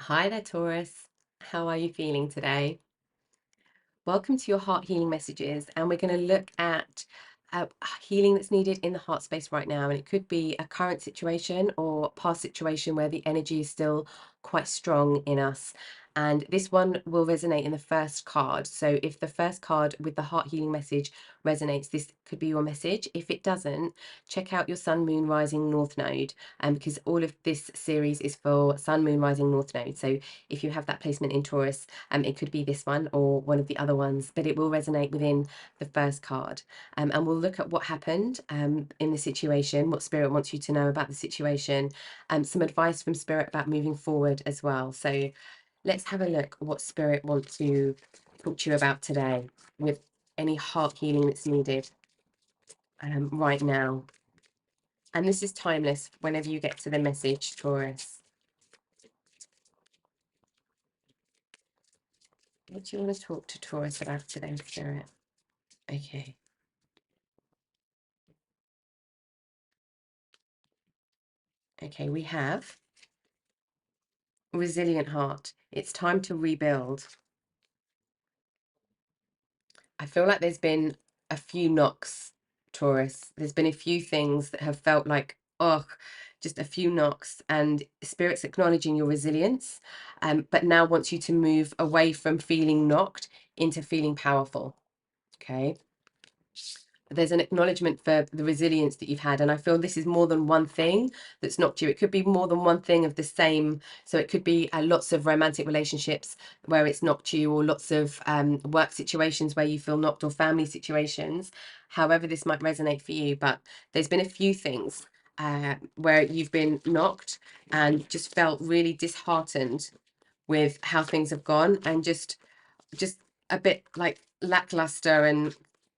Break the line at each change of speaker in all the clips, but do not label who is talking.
Hi there, Taurus. How are you feeling today? Welcome to your heart healing messages, and we're going to look at healing that's needed in the heart space right now. And it could be a current situation or past situation where the energy is still quite strong in us. And this one will resonate in the first card. So if the first card with the heart healing message resonates, this could be your message. If it doesn't, check out your Sun, Moon, Rising, North Node, because all of this series is for Sun, Moon, Rising, North Node. So if you have that placement in Taurus, it could be this one or one of the other ones, but it will resonate within the first card. And we'll look at what happened in the situation, what Spirit wants you to know about the situation, and some advice from Spirit about moving forward as well. So let's have a look what Spirit wants to talk to you about today with any heart healing that's needed right now. And this is timeless whenever you get to the message, Taurus. What do you want to talk to Taurus about today, Spirit? Okay. Okay, we have resilient heart. It's time to rebuild. I feel like there's been a few knocks, Taurus. There's been a few things that have felt like, oh, just a few knocks, and Spirit's acknowledging your resilience, but now wants you to move away from feeling knocked into feeling powerful. Okay. There's an acknowledgement for the resilience that you've had, and I feel this is more than one thing that's knocked you. It could be more than one thing of the same. So it could be lots of romantic relationships where it's knocked you, or lots of work situations where you feel knocked, or family situations, however this might resonate for you. But there's been a few things where you've been knocked and just felt really disheartened with how things have gone, and just a bit like lackluster, and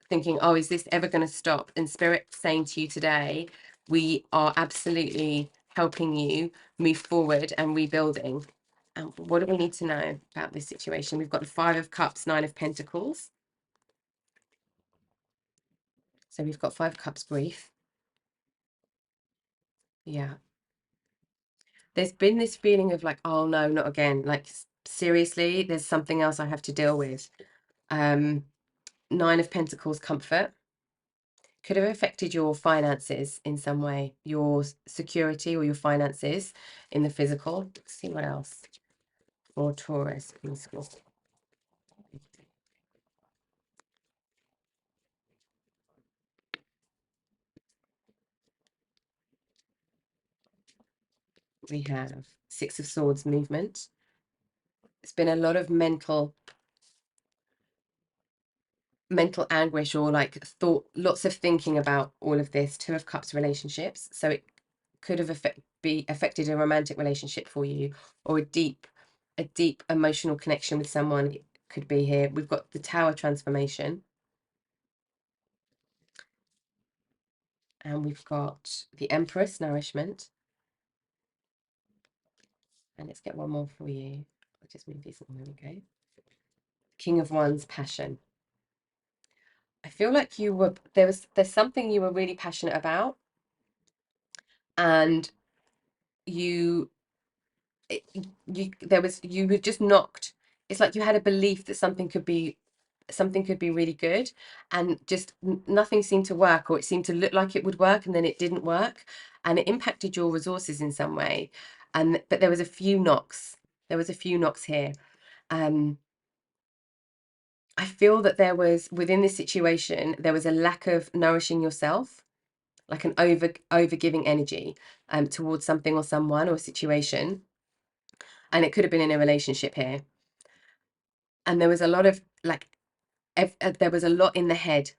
thinking, oh, is this ever going to stop? And Spirit saying to you today, we are absolutely helping you move forward and rebuilding. And what do we need to know about this situation? We've got the Five of Cups, Nine of Pentacles. So we've got Five Cups grief. Yeah. There's been this feeling of like, oh no, not again. Like, seriously, there's something else I have to deal with. Nine of Pentacles, comfort. Could have affected your finances in some way, your security or your finances in the physical. Let's see what else for Taurus. We have Six of Swords movement. It's been a lot of mental anguish, or like thought, lots of thinking about all of this. Two of Cups relationships. So it could have affected a romantic relationship for you, or a deep emotional connection with someone. It could be here. We've got the Tower transformation. And we've got the Empress, nourishment. And let's get one more for you. I'll just move these on. There we go. King of Wands, passion. I feel like there's something you were really passionate about, and you you were just knocked. It's like you had a belief that something could be really good, and just nothing seemed to work, or it seemed to look like it would work and then it didn't work, and it impacted your resources in some way. But there was a few knocks. Here. I feel that there was, within this situation, there was a lack of nourishing yourself, like an over giving energy towards something or someone or a situation. And it could have been in a relationship here. And there was a lot of like, there was a lot in the head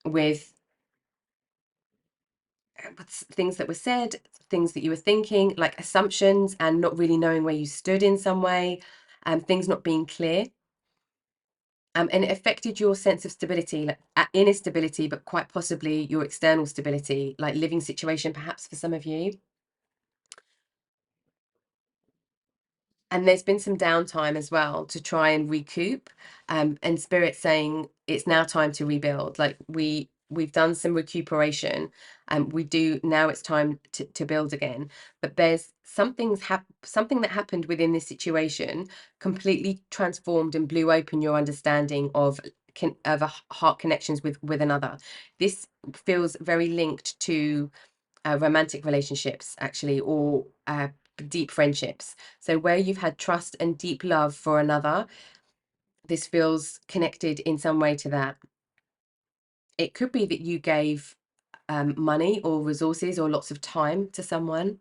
with things that were said, things that you were thinking, like assumptions, and not really knowing where you stood in some way, things not being clear. And it affected your sense of stability, like inner stability, but quite possibly your external stability, like living situation, perhaps for some of you. And there's been some downtime as well to try and recoup. And Spirit saying it's now time to rebuild. Like we've done some recuperation, and we do now, it's time to build again. But there's something that happened within this situation completely transformed and blew open your understanding of a heart connections with another. This feels very linked to romantic relationships, actually, or deep friendships. So where you've had trust and deep love for another, this feels connected in some way to that. It could be that you gave money or resources or lots of time to someone,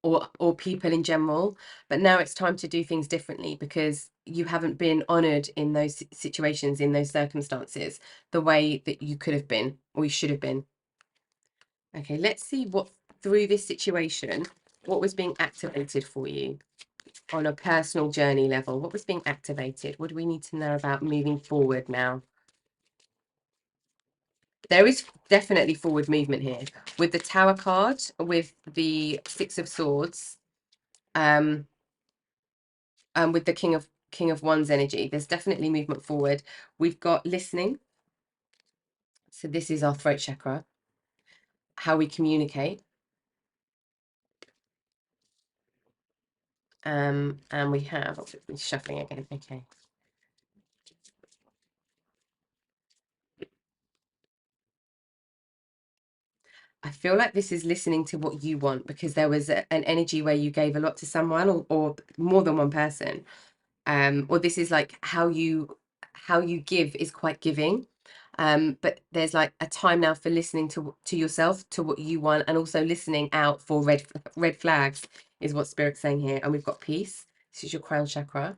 or people in general, but now it's time to do things differently because you haven't been honored in those situations, in those circumstances, the way that you could have been or you should have been. Okay, let's see what, through this situation, what was being activated for you on a personal journey level. What was being activated? What do we need to know about moving forward now? There is definitely forward movement here with the Tower card, with the Six of Swords, and with the King of Wands energy. There's definitely movement forward. We've got listening. So this is our throat chakra, how we communicate. And we have, oh, shuffling again. Okay. I feel like this is listening to what you want, because there was an energy where you gave a lot to someone, or more than one person. Or this is like how you give is quite giving. But there's like a time now for listening to yourself, to what you want, and also listening out for red flags is what Spirit's saying here. And we've got peace. This is your crown chakra.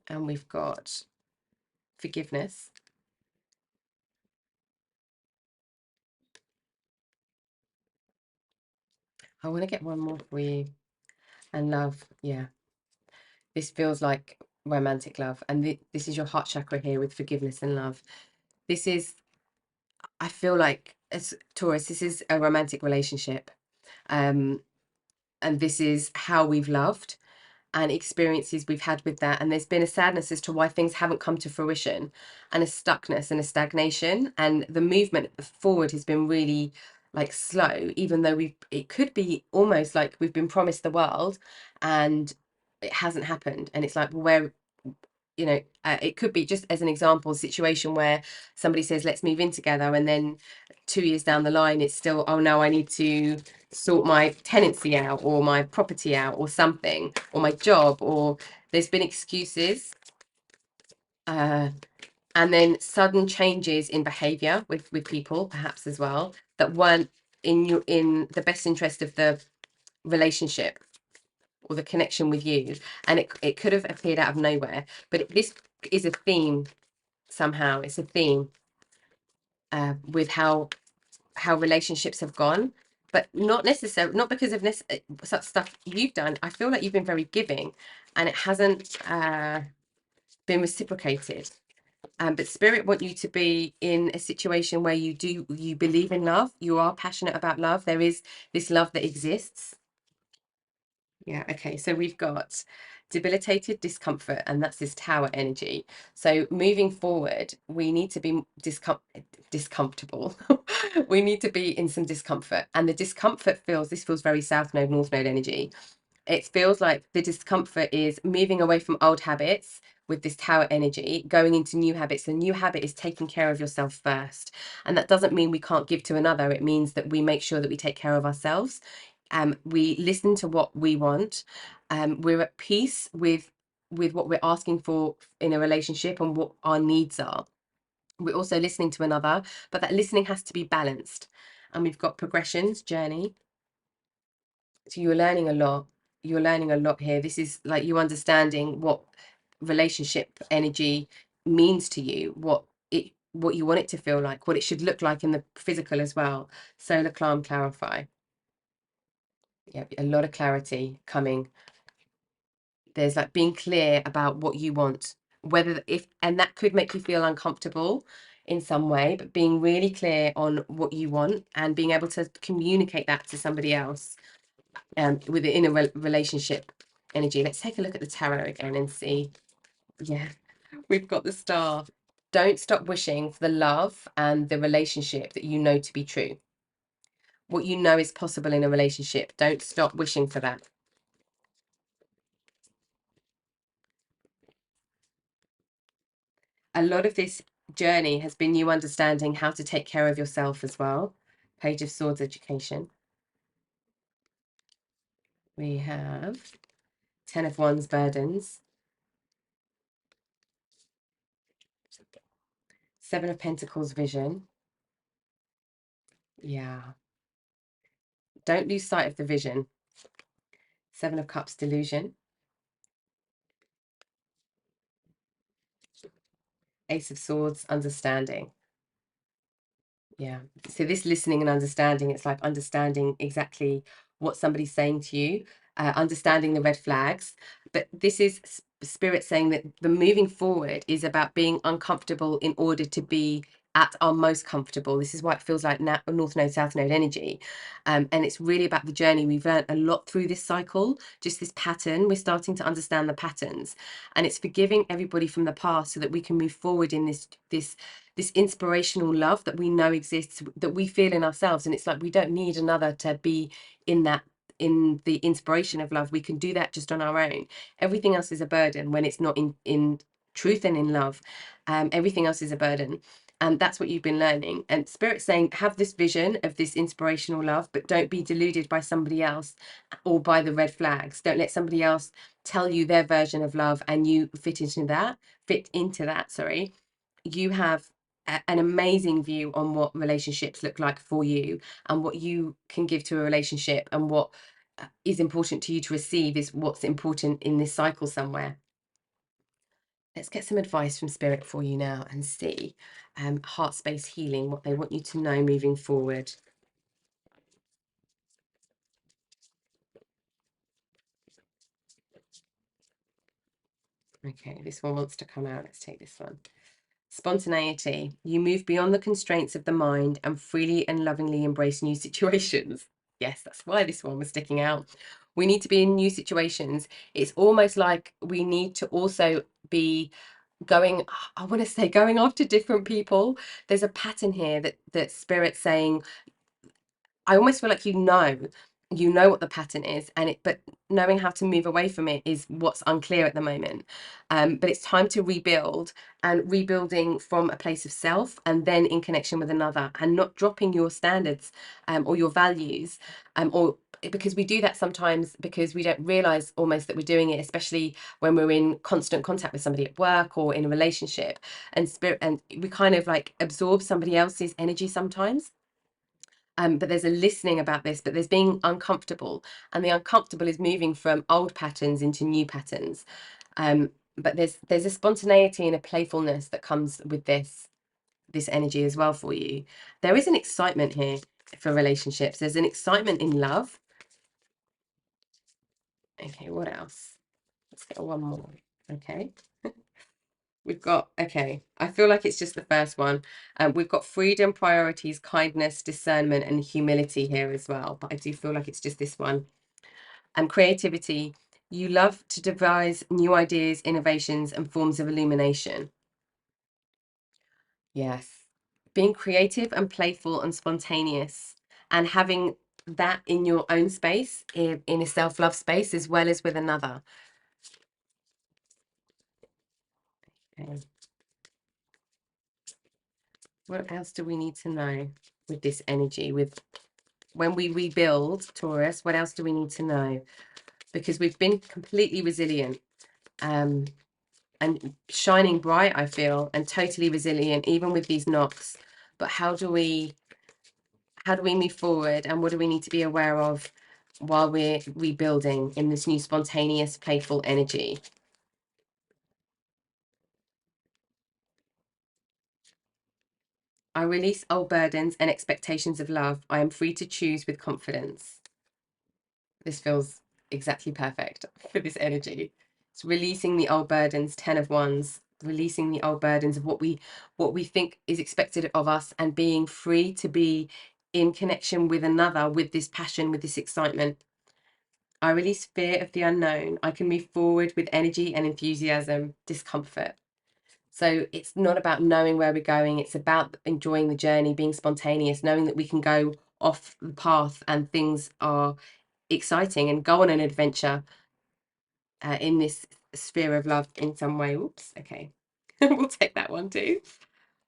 And we've got forgiveness. I want to get one more for you. And love. Yeah. This feels like romantic love. And this is your heart chakra here with forgiveness and love. This is, I feel like, as Taurus, this is a romantic relationship. And this is how we've loved and experiences we've had with that. And there's been a sadness as to why things haven't come to fruition, and a stuckness and a stagnation. And the movement forward has been really like slow, even though it could be almost like we've been promised the world and it hasn't happened. And it's like, well, where, it could be, just as an example, a situation where somebody says, let's move in together. And then 2 years down the line, it's still, oh no, I need to sort my tenancy out, or my property out, or something, or my job, or there's been excuses. And then sudden changes in behavior with people, perhaps as well, that weren't in the best interest of the relationship or the connection with you. And it could have appeared out of nowhere, but this is a theme somehow. It's a theme with how relationships have gone, but not necessarily, not because of such stuff you've done. I feel like you've been very giving, and it hasn't been reciprocated. But Spirit want you to be in a situation where you believe in love, you are passionate about love, there is this love that exists. Yeah, okay, so we've got debilitated discomfort, and that's this tower energy. So moving forward, we need to be discomfortable. We need to be in some discomfort, and the discomfort this feels very south node, north node energy. It feels like the discomfort is moving away from old habits with this tower energy, going into new habits. The new habit is taking care of yourself first. And that doesn't mean we can't give to another. It means that we make sure that we take care of ourselves. We listen to what we want. We're at peace with what we're asking for in a relationship and what our needs are. We're also listening to another, but that listening has to be balanced. And we've got progressions, journey. So you're learning a lot. You're learning a lot here. This is like you understanding what relationship energy means to you, what you want it to feel like, what it should look like in the physical as well. Solar, calm, clarify. Yeah, a lot of clarity coming. There's like being clear about what you want, and that could make you feel uncomfortable in some way, but being really clear on what you want and being able to communicate that to somebody else within a relationship energy. Let's take a look at the tarot again and see. Yeah, We've got the Star. Don't stop wishing for the love and the relationship that you know to be true. What you know is possible in a relationship. Don't stop wishing for that. A lot of this journey has been you understanding how to take care of yourself as well. Page of Swords education. We have 10 of Wands burdens. 7 of Pentacles vision. Yeah. Don't lose sight of the vision. 7 of Cups delusion. Ace of Swords understanding. Yeah. So this listening and understanding, it's like understanding exactly what somebody's saying to you, understanding the red flags. But this is spirit saying that the moving forward is about being uncomfortable in order to be at our most comfortable. This is why it feels like North Node, South Node energy. And it's really about the journey. We've learned a lot through this cycle, just this pattern. We're starting to understand the patterns. And it's forgiving everybody from the past so that we can move forward in this inspirational love that we know exists, that we feel in ourselves. And it's like we don't need another to be in that, in the inspiration of love. We can do that just on our own. Everything else is a burden when it's not in truth and in love. Everything else is a burden. And that's what you've been learning. And Spirit's saying, have this vision of this inspirational love, but don't be deluded by somebody else or by the red flags. Don't let somebody else tell you their version of love and you fit into that, sorry. You have an amazing view on what relationships look like for you and what you can give to a relationship, and what is important to you to receive is what's important in this cycle somewhere. Let's get some advice from Spirit for you now and see heart space healing, what they want you to know moving forward. Okay, this one wants to come out. Let's take this one. Spontaneity. You move beyond the constraints of the mind and freely and lovingly embrace new situations. Yes, that's why this one was sticking out. We need to be in new situations. It's almost like we need to also be going, I want to say, going after different people. There's a pattern here that Spirit's saying, I almost feel like you know what the pattern is, but knowing how to move away from it is what's unclear at the moment. But it's time to rebuild, and rebuilding from a place of self and then in connection with another, and not dropping your standards or your values, or because we do that sometimes because we don't realize almost that we're doing it, especially when we're in constant contact with somebody at work or in a relationship, and we kind of like absorb somebody else's energy sometimes. But there's a listening about this, but there's being uncomfortable, and the uncomfortable is moving from old patterns into new patterns. But there's a spontaneity and a playfulness that comes with this energy as well for you. There is an excitement here for relationships. There's an excitement in love. Okay, what else? Let's get one more. Okay. We've got, okay, I feel like it's just the first one. We've got freedom, priorities, kindness, discernment, and humility here as well. But I do feel like it's just this one. And creativity. You love to devise new ideas, innovations, and forms of illumination. Yes. Being creative and playful and spontaneous, and having that in your own space, in a self-love space, as well as with another. Okay. What else do we need to know with this energy? With when we rebuild, Taurus, what else do we need to know? Because we've been completely resilient and shining bright, I feel, and totally resilient, even with these knocks. But how do we move forward, and what do we need to be aware of while we're rebuilding in this new spontaneous, playful energy? I release old burdens and expectations of love. I am free to choose with confidence. This feels exactly perfect for this energy. It's releasing the old burdens, 10 of Wands, releasing the old burdens of what we think is expected of us, and being free to be in connection with another, with this passion, with this excitement. I release fear of the unknown. I can move forward with energy and enthusiasm. Discomfort. So it's not about knowing where we're going. It's about enjoying the journey, being spontaneous, knowing that we can go off the path and things are exciting and go on an adventure in this sphere of love in some way. Oops, okay. We'll take that one too.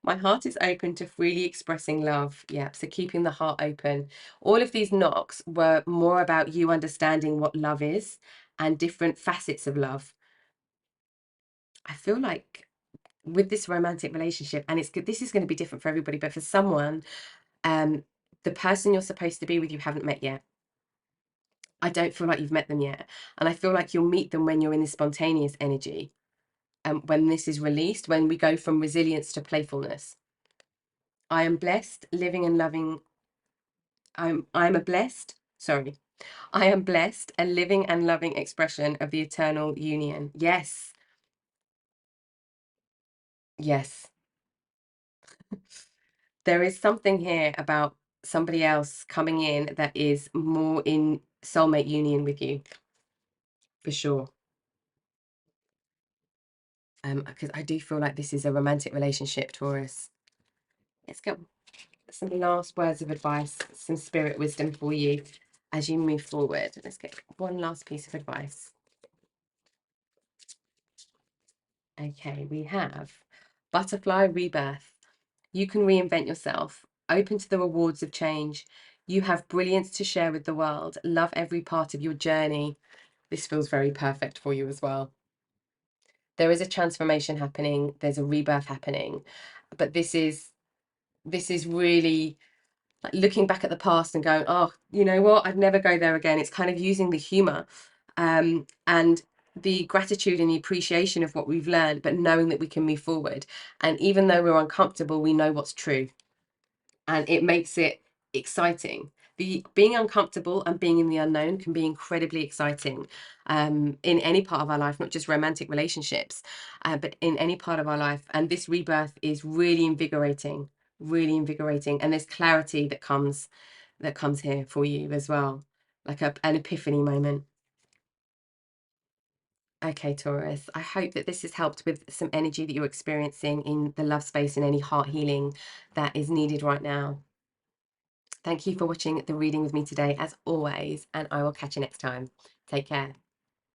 My heart is open to freely expressing love. Yeah, so keeping the heart open. All of these knocks were more about you understanding what love is and different facets of love. I feel like with this romantic relationship, and it's good, this is going to be different for everybody, but for someone, the person you're supposed to be with, you haven't met yet. I don't feel like you've met them yet. And I feel like you'll meet them when you're in this spontaneous energy. When this is released, when we go from resilience to playfulness. I am blessed, living and loving. I'm a blessed, sorry. I am blessed, a living and loving expression of the eternal union. Yes. Yes. There is something here about somebody else coming in that is more in soulmate union with you, for sure. Because I do feel like this is a romantic relationship, Taurus. Let's get some last words of advice, some spirit wisdom for you as you move forward. Let's get one last piece of advice. Okay, we have butterfly rebirth. You can reinvent yourself, open to the rewards of change. You have brilliance to share with the world. Love every part of your journey. This feels very perfect for you as well. There is a transformation happening. There's a rebirth happening, but this is really like looking back at the past and going, oh, you know what? I'd never go there again. It's kind of using the humor, and the gratitude and the appreciation of what we've learned, but knowing that we can move forward. And even though we're uncomfortable, we know what's true. And it makes it exciting. The being uncomfortable and being in the unknown can be incredibly exciting in any part of our life, not just romantic relationships, but in any part of our life. And this rebirth is really invigorating, really invigorating. And there's clarity that comes here for you as well, like an epiphany moment. Okay, Taurus, I hope that this has helped with some energy that you're experiencing in the love space and any heart healing that is needed right now. Thank you for watching the reading with me today, as always, and I will catch you next time. Take care.